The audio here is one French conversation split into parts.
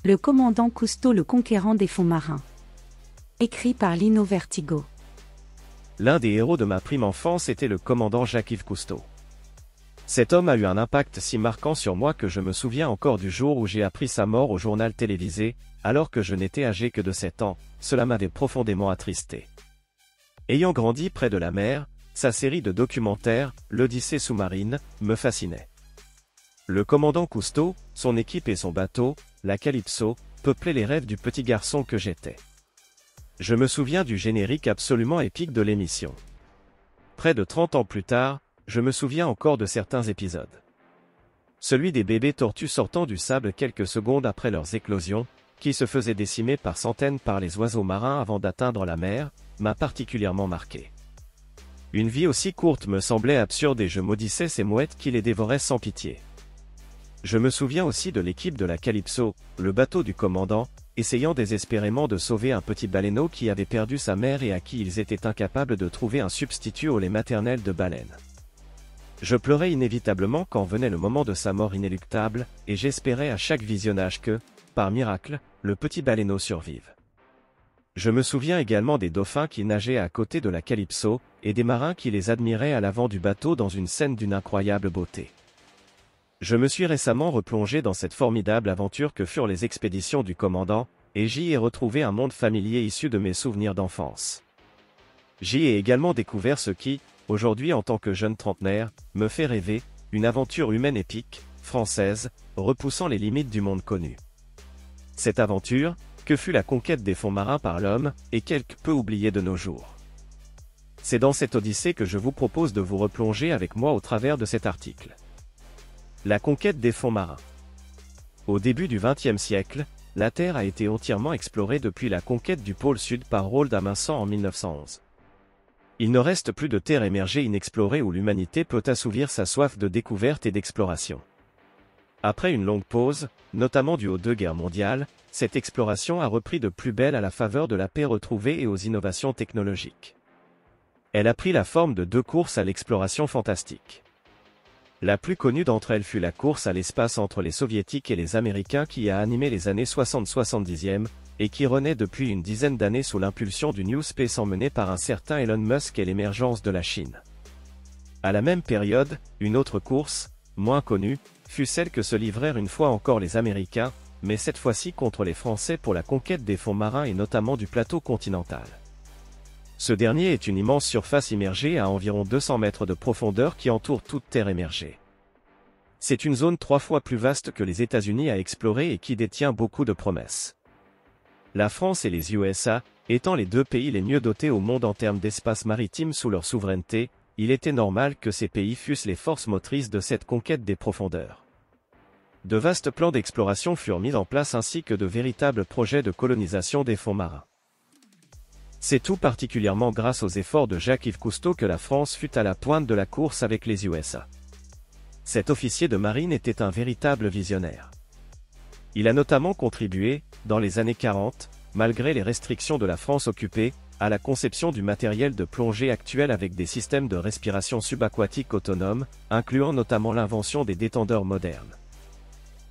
Le commandant Cousteau, le conquérant des fonds marins. Écrit par Lino Vertigo. L'un des héros de ma prime enfance était le commandant Jacques-Yves Cousteau. Cet homme a eu un impact si marquant sur moi que je me souviens encore du jour où j'ai appris sa mort au journal télévisé, alors que je n'étais âgé que de 7 ans, cela m'avait profondément attristé. Ayant grandi près de la mer, sa série de documentaires, l'Odyssée sous-marine, me fascinait. Le commandant Cousteau, son équipe et son bateau, la Calypso, peuplaient les rêves du petit garçon que j'étais. Je me souviens du générique absolument épique de l'émission. Près de 30 ans plus tard, je me souviens encore de certains épisodes. Celui des bébés tortues sortant du sable quelques secondes après leurs éclosions, qui se faisaient décimer par centaines par les oiseaux marins avant d'atteindre la mer, m'a particulièrement marqué. Une vie aussi courte me semblait absurde et je maudissais ces mouettes qui les dévoraient sans pitié. Je me souviens aussi de l'équipe de la Calypso, le bateau du commandant, essayant désespérément de sauver un petit baleineau qui avait perdu sa mère et à qui ils étaient incapables de trouver un substitut au lait maternel de baleine. Je pleurais inévitablement quand venait le moment de sa mort inéluctable, et j'espérais à chaque visionnage que, par miracle, le petit baleineau survive. Je me souviens également des dauphins qui nageaient à côté de la Calypso, et des marins qui les admiraient à l'avant du bateau dans une scène d'une incroyable beauté. Je me suis récemment replongé dans cette formidable aventure que furent les expéditions du commandant, et j'y ai retrouvé un monde familier issu de mes souvenirs d'enfance. J'y ai également découvert ce qui, aujourd'hui en tant que jeune trentenaire, me fait rêver, une aventure humaine épique, française, repoussant les limites du monde connu. Cette aventure, que fut la conquête des fonds marins par l'homme, est quelque peu oubliée de nos jours. C'est dans cette odyssée que je vous propose de vous replonger avec moi au travers de cet article. La conquête des fonds marins. Au début du XXe siècle, la Terre a été entièrement explorée depuis la conquête du pôle Sud par Roald Amundsen en 1911. Il ne reste plus de terre émergée inexplorée où l'humanité peut assouvir sa soif de découverte et d'exploration. Après une longue pause, notamment due aux 2 guerres mondiales, cette exploration a repris de plus belle à la faveur de la paix retrouvée et aux innovations technologiques. Elle a pris la forme de 2 courses à l'exploration fantastique. La plus connue d'entre elles fut la course à l'espace entre les Soviétiques et les Américains qui a animé les années 60-70e, et qui renaît depuis une dizaine d'années sous l'impulsion du New Space emmené par un certain Elon Musk et l'émergence de la Chine. À la même période, une autre course, moins connue, fut celle que se livrèrent une fois encore les Américains, mais cette fois-ci contre les Français pour la conquête des fonds marins et notamment du plateau continental. Ce dernier est une immense surface immergée à environ 200 mètres de profondeur qui entoure toute terre émergée. C'est une zone 3 fois plus vaste que les États-Unis à explorer et qui détient beaucoup de promesses. La France et les USA, étant les 2 pays les mieux dotés au monde en termes d'espace maritime sous leur souveraineté, il était normal que ces pays fussent les forces motrices de cette conquête des profondeurs. De vastes plans d'exploration furent mis en place ainsi que de véritables projets de colonisation des fonds marins. C'est tout particulièrement grâce aux efforts de Jacques-Yves Cousteau que la France fut à la pointe de la course avec les USA. Cet officier de marine était un véritable visionnaire. Il a notamment contribué, dans les années 40, malgré les restrictions de la France occupée, à la conception du matériel de plongée actuel avec des systèmes de respiration subaquatique autonomes, incluant notamment l'invention des détendeurs modernes.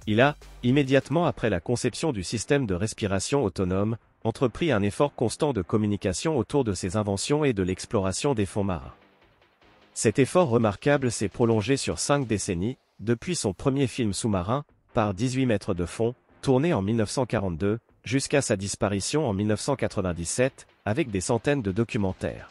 Il a, immédiatement après la conception du système de respiration autonome, entrepris un effort constant de communication autour de ses inventions et de l'exploration des fonds marins. Cet effort remarquable s'est prolongé sur 5 décennies, depuis son premier film sous-marin, par 18 mètres de fond, tourné en 1942, jusqu'à sa disparition en 1997, avec des centaines de documentaires.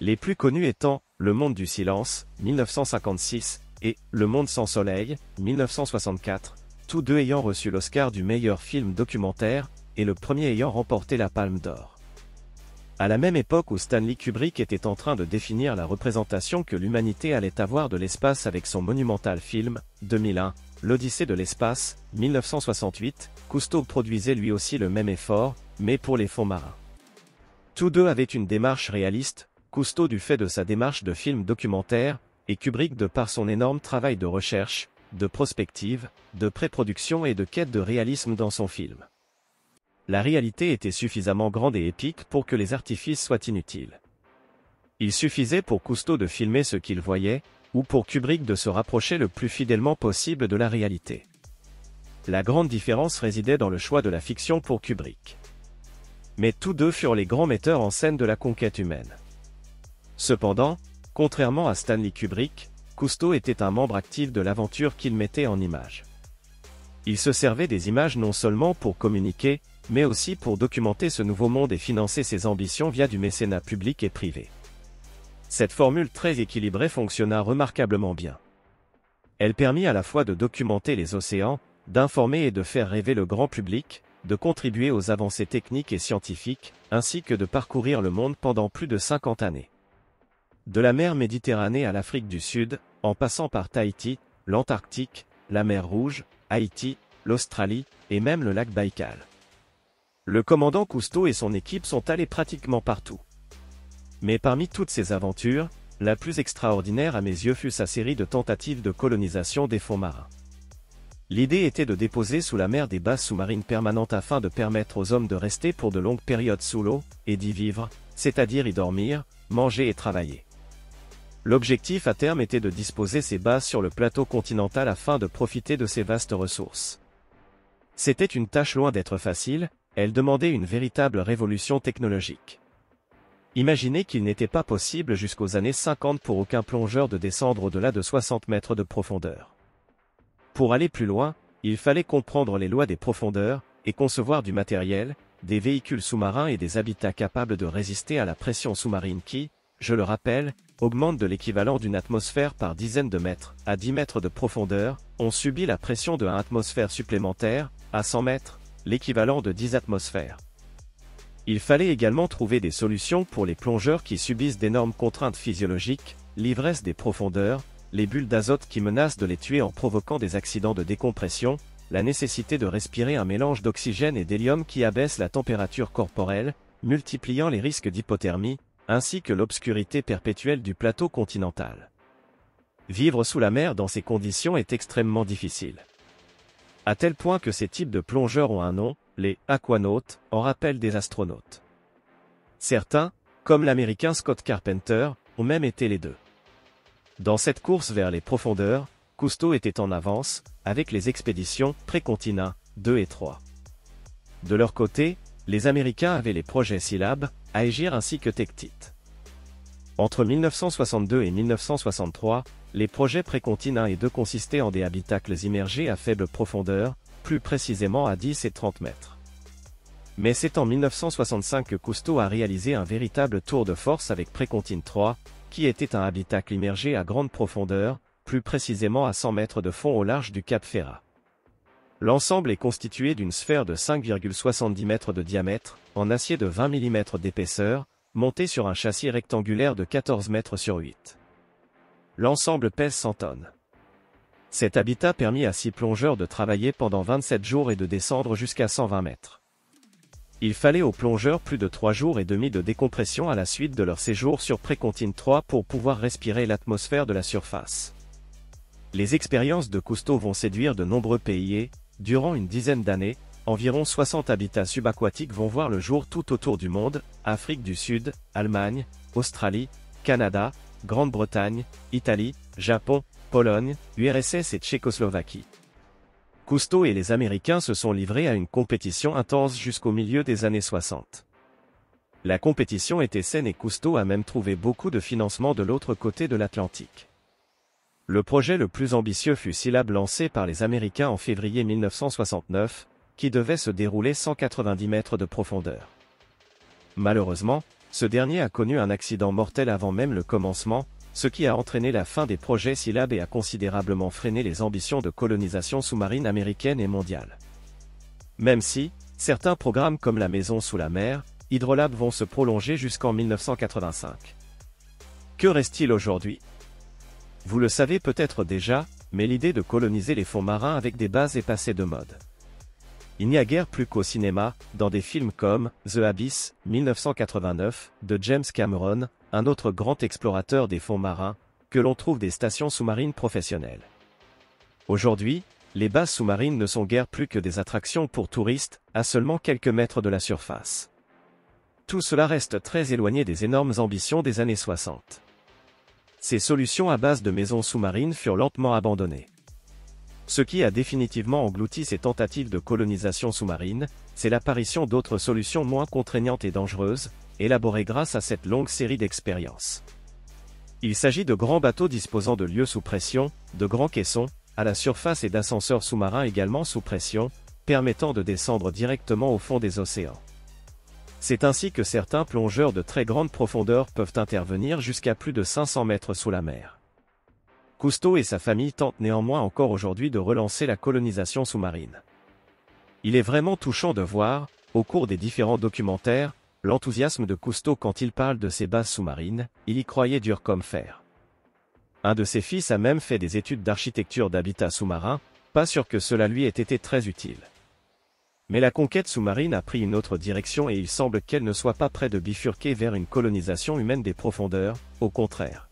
Les plus connus étant Le Monde du Silence, 1956, et Le Monde sans Soleil, 1964, tous 2 ayant reçu l'Oscar du meilleur film documentaire, et le premier ayant remporté la Palme d'Or. À la même époque où Stanley Kubrick était en train de définir la représentation que l'humanité allait avoir de l'espace avec son monumental film, 2001, L'Odyssée de l'espace, 1968, Cousteau produisait lui aussi le même effort, mais pour les fonds marins. Tous 2 avaient une démarche réaliste, Cousteau du fait de sa démarche de film documentaire, et Kubrick de par son énorme travail de recherche, de prospective, de pré-production et de quête de réalisme dans son film. La réalité était suffisamment grande et épique pour que les artifices soient inutiles. Il suffisait pour Cousteau de filmer ce qu'il voyait, ou pour Kubrick de se rapprocher le plus fidèlement possible de la réalité. la grande différence résidait dans le choix de la fiction pour Kubrick. Mais tous deux furent les grands metteurs en scène de la conquête humaine. Cependant, contrairement à Stanley Kubrick, Cousteau était un membre actif de l'aventure qu'il mettait en images. Il se servait des images non seulement pour communiquer, mais aussi pour documenter ce nouveau monde et financer ses ambitions via du mécénat public et privé. Cette formule très équilibrée fonctionna remarquablement bien. Elle permit à la fois de documenter les océans, d'informer et de faire rêver le grand public, de contribuer aux avancées techniques et scientifiques, ainsi que de parcourir le monde pendant plus de 50 années. De la mer Méditerranée à l'Afrique du Sud, en passant par Tahiti, l'Antarctique, la mer Rouge, Haïti, l'Australie, et même le lac Baïkal. Le commandant Cousteau et son équipe sont allés pratiquement partout. Mais parmi toutes ces aventures, la plus extraordinaire à mes yeux fut sa série de tentatives de colonisation des fonds marins. L'idée était de déposer sous la mer des bases sous-marines permanentes afin de permettre aux hommes de rester pour de longues périodes sous l'eau, et d'y vivre, c'est-à-dire y dormir, manger et travailler. L'objectif à terme était de disposer ces bases sur le plateau continental afin de profiter de ces vastes ressources. C'était une tâche loin d'être facile, elle demandait une véritable révolution technologique. Imaginez qu'il n'était pas possible jusqu'aux années 50 pour aucun plongeur de descendre au-delà de 60 mètres de profondeur. Pour aller plus loin, il fallait comprendre les lois des profondeurs, et concevoir du matériel, des véhicules sous-marins et des habitats capables de résister à la pression sous-marine qui, je le rappelle, augmente de l'équivalent d'une atmosphère par dizaines de mètres. À 10 mètres de profondeur, on subit la pression de 1 atmosphère supplémentaire, à 100 mètres, l'équivalent de 10 atmosphères. Il fallait également trouver des solutions pour les plongeurs qui subissent d'énormes contraintes physiologiques, l'ivresse des profondeurs, les bulles d'azote qui menacent de les tuer en provoquant des accidents de décompression, la nécessité de respirer un mélange d'oxygène et d'hélium qui abaisse la température corporelle, multipliant les risques d'hypothermie, ainsi que l'obscurité perpétuelle du plateau continental. Vivre sous la mer dans ces conditions est extrêmement difficile. À tel point que ces types de plongeurs ont un nom, les aquanautes, en rappel des astronautes. Certains, comme l'américain Scott Carpenter, ont même été les deux. Dans cette course vers les profondeurs, Cousteau était en avance, avec les expéditions Précontina 2 et 3. De leur côté, les Américains avaient les projets Scilab, Aegir ainsi que Tectite. Entre 1962 et 1963, les projets Précontina et 2 consistaient en des habitacles immergés à faible profondeur, plus précisément à 10 et 30 mètres. Mais c'est en 1965 que Cousteau a réalisé un véritable tour de force avec Précontine 3, qui était un habitacle immergé à grande profondeur, plus précisément à 100 mètres de fond au large du Cap Ferrat. L'ensemble est constitué d'une sphère de 5,70 mètres de diamètre, en acier de 20 mm d'épaisseur, montée sur un châssis rectangulaire de 14 mètres sur 8. L'ensemble pèse 100 tonnes. Cet habitat permit à 6 plongeurs de travailler pendant 27 jours et de descendre jusqu'à 120 mètres. Il fallait aux plongeurs plus de 3 jours et demi de décompression à la suite de leur séjour sur Précontine 3 pour pouvoir respirer l'atmosphère de la surface. Les expériences de Cousteau vont séduire de nombreux pays et, durant une dizaine d'années, environ 60 habitats subaquatiques vont voir le jour tout autour du monde, Afrique du Sud, Allemagne, Australie, Canada, Grande-Bretagne, Italie, Japon, Pologne, URSS et Tchécoslovaquie. Cousteau et les Américains se sont livrés à une compétition intense jusqu'au milieu des années 60. La compétition était saine et Cousteau a même trouvé beaucoup de financement de l'autre côté de l'Atlantique. Le projet le plus ambitieux fut Scilab lancé par les Américains en février 1969, qui devait se dérouler 190 mètres de profondeur. Malheureusement, ce dernier a connu un accident mortel avant même le commencement, ce qui a entraîné la fin des projets Scilab et a considérablement freiné les ambitions de colonisation sous-marine américaine et mondiale. Même si, certains programmes comme la Maison sous la mer, Hydrolab vont se prolonger jusqu'en 1985. Que reste-t-il aujourd'hui ? Vous le savez peut-être déjà, mais l'idée de coloniser les fonds marins avec des bases est passée de mode. Il n'y a guère plus qu'au cinéma, dans des films comme The Abyss, 1989, de James Cameron, un autre grand explorateur des fonds marins, que l'on trouve des stations sous-marines professionnelles. Aujourd'hui, les bases sous-marines ne sont guère plus que des attractions pour touristes, à seulement quelques mètres de la surface. Tout cela reste très éloigné des énormes ambitions des années 60. Ces solutions à base de maisons sous-marines furent lentement abandonnées. Ce qui a définitivement englouti ces tentatives de colonisation sous-marine, c'est l'apparition d'autres solutions moins contraignantes et dangereuses, élaborées grâce à cette longue série d'expériences. Il s'agit de grands bateaux disposant de lieux sous pression, de grands caissons, à la surface et d'ascenseurs sous-marins également sous pression, permettant de descendre directement au fond des océans. C'est ainsi que certains plongeurs de très grande profondeur peuvent intervenir jusqu'à plus de 500 mètres sous la mer. Cousteau et sa famille tentent néanmoins encore aujourd'hui de relancer la colonisation sous-marine. Il est vraiment touchant de voir, au cours des différents documentaires, l'enthousiasme de Cousteau quand il parle de ses bases sous-marines, il y croyait dur comme fer. Un de ses fils a même fait des études d'architecture d'habitat sous-marin, pas sûr que cela lui ait été très utile. Mais la conquête sous-marine a pris une autre direction et il semble qu'elle ne soit pas près de bifurquer vers une colonisation humaine des profondeurs, au contraire.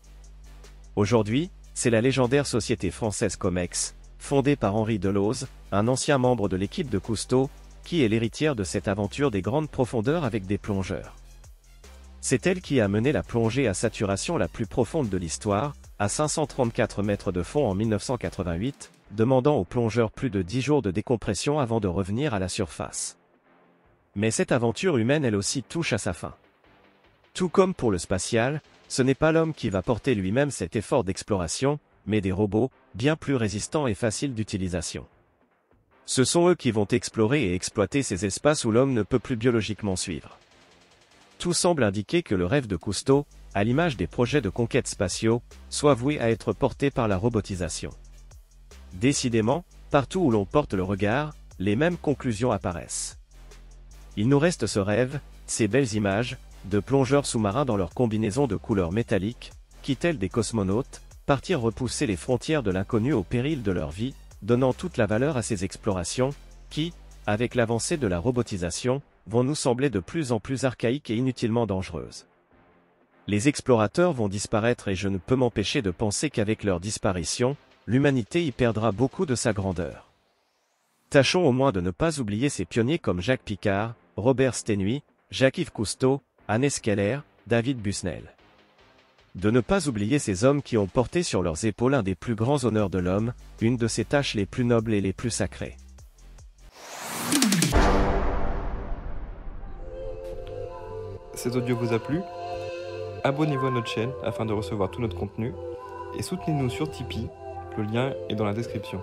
Aujourd'hui, c'est la légendaire société française Comex, fondée par Henri Deleuze, un ancien membre de l'équipe de Cousteau, qui est l'héritière de cette aventure des grandes profondeurs avec des plongeurs. C'est elle qui a mené la plongée à saturation la plus profonde de l'histoire, à 534 mètres de fond en 1988, demandant aux plongeurs plus de 10 jours de décompression avant de revenir à la surface. Mais cette aventure humaine elle aussi touche à sa fin. Tout comme pour le spatial, ce n'est pas l'homme qui va porter lui-même cet effort d'exploration, mais des robots, bien plus résistants et faciles d'utilisation. Ce sont eux qui vont explorer et exploiter ces espaces où l'homme ne peut plus biologiquement suivre. Tout semble indiquer que le rêve de Cousteau, à l'image des projets de conquête spatiaux, soit voué à être porté par la robotisation. Décidément, partout où l'on porte le regard, les mêmes conclusions apparaissent. Il nous reste ce rêve, ces belles images, de plongeurs sous-marins dans leur combinaison de couleurs métalliques, qui tels des cosmonautes, partirent repousser les frontières de l'inconnu au péril de leur vie, donnant toute la valeur à ces explorations, qui, avec l'avancée de la robotisation, vont nous sembler de plus en plus archaïques et inutilement dangereuses. Les explorateurs vont disparaître et je ne peux m'empêcher de penser qu'avec leur disparition, l'humanité y perdra beaucoup de sa grandeur. Tâchons au moins de ne pas oublier ces pionniers comme Jacques Piccard, Robert Stenuy, Jacques-Yves Cousteau, Hannes Keller, David Busnel. De ne pas oublier ces hommes qui ont porté sur leurs épaules un des plus grands honneurs de l'homme, une de ses tâches les plus nobles et les plus sacrées. Cet audio vous a plu ? Abonnez-vous à notre chaîne afin de recevoir tout notre contenu et soutenez-nous sur Tipeee, le lien est dans la description.